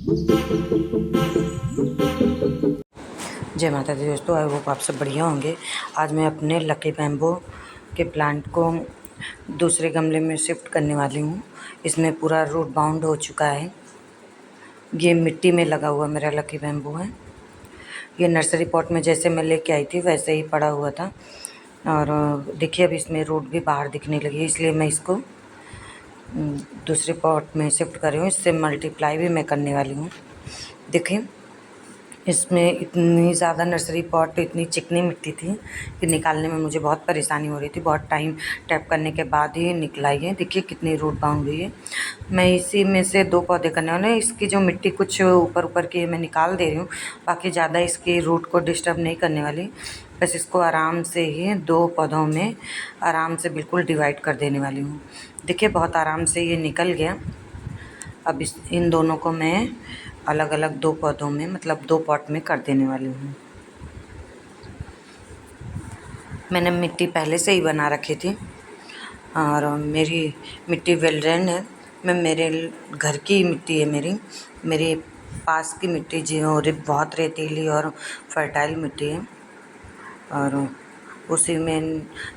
जय माता दी दोस्तों, आई होप आप सब बढ़िया होंगे। आज मैं अपने लकी बैम्बो के प्लांट को दूसरे गमले में शिफ्ट करने वाली हूँ। इसमें पूरा रूट बाउंड हो चुका है। ये मिट्टी में लगा हुआ मेरा लकी बैम्बो है। ये नर्सरी पॉट में जैसे मैं लेके आई थी वैसे ही पड़ा हुआ था। और देखिए अब इसमें रूट भी बाहर दिखने लगी है, इसलिए मैं इसको दूसरे पॉट में शिफ्ट कर रही हूँ। इससे मल्टीप्लाई भी मैं करने वाली हूँ। देखिए इसमें इतनी ज़्यादा नर्सरी पॉट, इतनी चिकनी मिट्टी थी कि निकालने में मुझे बहुत परेशानी हो रही थी। बहुत टाइम टैप करने के बाद ही निकलाई है। देखिए कितनी रूट बाउंड हुई है। मैं इसी में से 2 पौधे करने वाले हैं। इसकी जो मिट्टी कुछ ऊपर ऊपर की है मैं निकाल दे रही हूँ, बाकी ज़्यादा इसकी रूट को डिस्टर्ब नहीं करने वाली। बस इसको आराम से ही 2 पौधों में आराम से बिल्कुल डिवाइड कर देने वाली हूँ। देखिए बहुत आराम से ये निकल गया। अब इन दोनों को मैं अलग अलग 2 पौधों में, मतलब 2 पॉट में कर देने वाली हूँ। मैंने मिट्टी पहले से ही बना रखी थी और मेरी मिट्टी वेल ड्रेन्ड है। मैं मेरे घर की मिट्टी है, मेरे पास की मिट्टी जो बहुत रेतीली और फर्टाइल मिट्टी है, और उसी में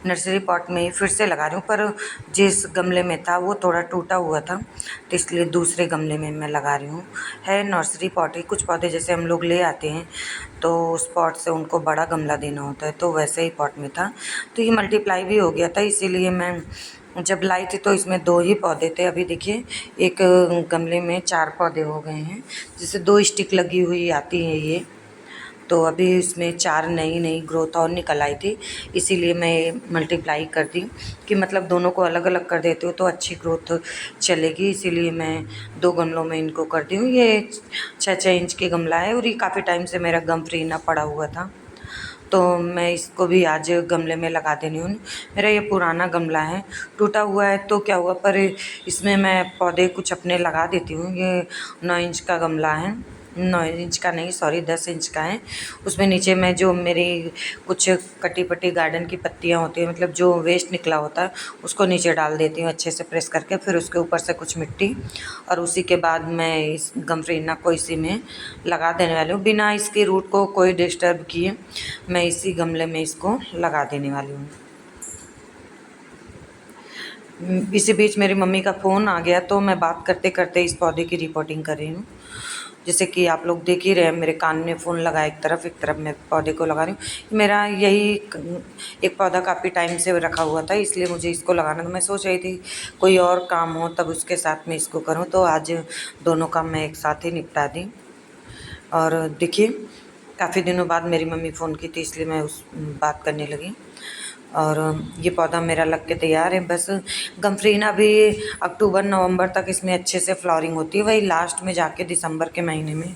नर्सरी पॉट में ही फिर से लगा रही हूँ। पर जिस गमले में था वो थोड़ा टूटा हुआ था, तो इसलिए दूसरे गमले में मैं लगा रही हूँ। है नर्सरी पॉट ही। कुछ पौधे जैसे हम लोग ले आते हैं तो उस पॉट से उनको बड़ा गमला देना होता है, तो वैसे ही पॉट में था। तो ये मल्टीप्लाई भी हो गया था, इसीलिए मैं जब लाई थी तो इसमें 2 ही पौधे थे। अभी देखिए एक गमले में 4 पौधे हो गए हैं, जिससे 2 स्टिक लगी हुई आती है ये। तो अभी इसमें 4 नई ग्रोथ और निकल आई थी, इसीलिए मैं मल्टीप्लाई कर दी कि मतलब दोनों को अलग अलग कर देती हूँ तो अच्छी ग्रोथ चलेगी। इसीलिए मैं 2 गमलों में इनको करती हूँ। ये 6-6 इंच के गमला है और ये काफ़ी टाइम से मेरा गम फ्री ना पड़ा हुआ था, तो मैं इसको भी आज गमले में लगा देनी हूँ। मेरा ये पुराना गमला है, टूटा हुआ है तो क्या हुआ, पर इसमें मैं पौधे कुछ अपने लगा देती हूँ। ये 9 इंच का गमला है, 9 इंच का नहीं सॉरी 10 इंच का है। उसमें नीचे में जो मेरी कुछ कटी पटी गार्डन की पत्तियाँ होती हैं, मतलब जो वेस्ट निकला होता है, उसको नीचे डाल देती हूँ अच्छे से प्रेस करके। फिर उसके ऊपर से कुछ मिट्टी, और उसी के बाद मैं इस गमफ्रीना को इसी में लगा देने वाली हूँ। बिना इसकी रूट को कोई डिस्टर्ब किए मैं इसी गमले में इसको लगा देने वाली हूँ। इसी बीच मेरी मम्मी का फ़ोन आ गया, तो मैं बात करते करते इस पौधे की रिपोर्टिंग कर रही हूँ। जैसे कि आप लोग देख ही रहे हैं, मेरे कान में फ़ोन लगा एक तरफ मैं पौधे को लगा रही हूँ। मेरा यही एक पौधा काफ़ी टाइम से रखा हुआ था, इसलिए मुझे इसको लगाना था। मैं सोच रही थी कोई और काम हो तब उसके साथ में इसको करूँ, तो आज दोनों काम मैं एक साथ ही निपटा दी। और देखिए काफ़ी दिनों बाद मेरी मम्मी फ़ोन की थी, इसलिए मैं उस बात करने लगी। और ये पौधा मेरा लग के तैयार है। बस गमफ्रीना भी अक्टूबर नवंबर तक इसमें अच्छे से फ्लावरिंग होती है, वही लास्ट में जाके दिसंबर के महीने में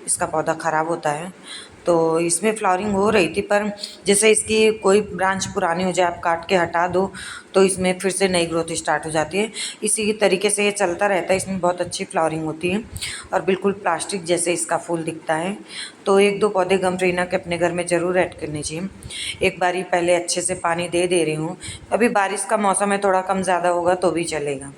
इसका पौधा ख़राब होता है। तो इसमें फ्लावरिंग हो रही थी, पर जैसे इसकी कोई ब्रांच पुरानी हो जाए, आप काट के हटा दो तो इसमें फिर से नई ग्रोथ स्टार्ट हो जाती है। इसी तरीके से ये चलता रहता है। इसमें बहुत अच्छी फ्लावरिंग होती है और बिल्कुल प्लास्टिक जैसे इसका फूल दिखता है। तो 1-2 पौधे गमफ्रीना के अपने घर में ज़रूर ऐड करने चाहिए। एक बारी पहले अच्छे से पानी दे रही हूँ। अभी बारिश का मौसम है, थोड़ा कम ज़्यादा होगा तो भी चलेगा।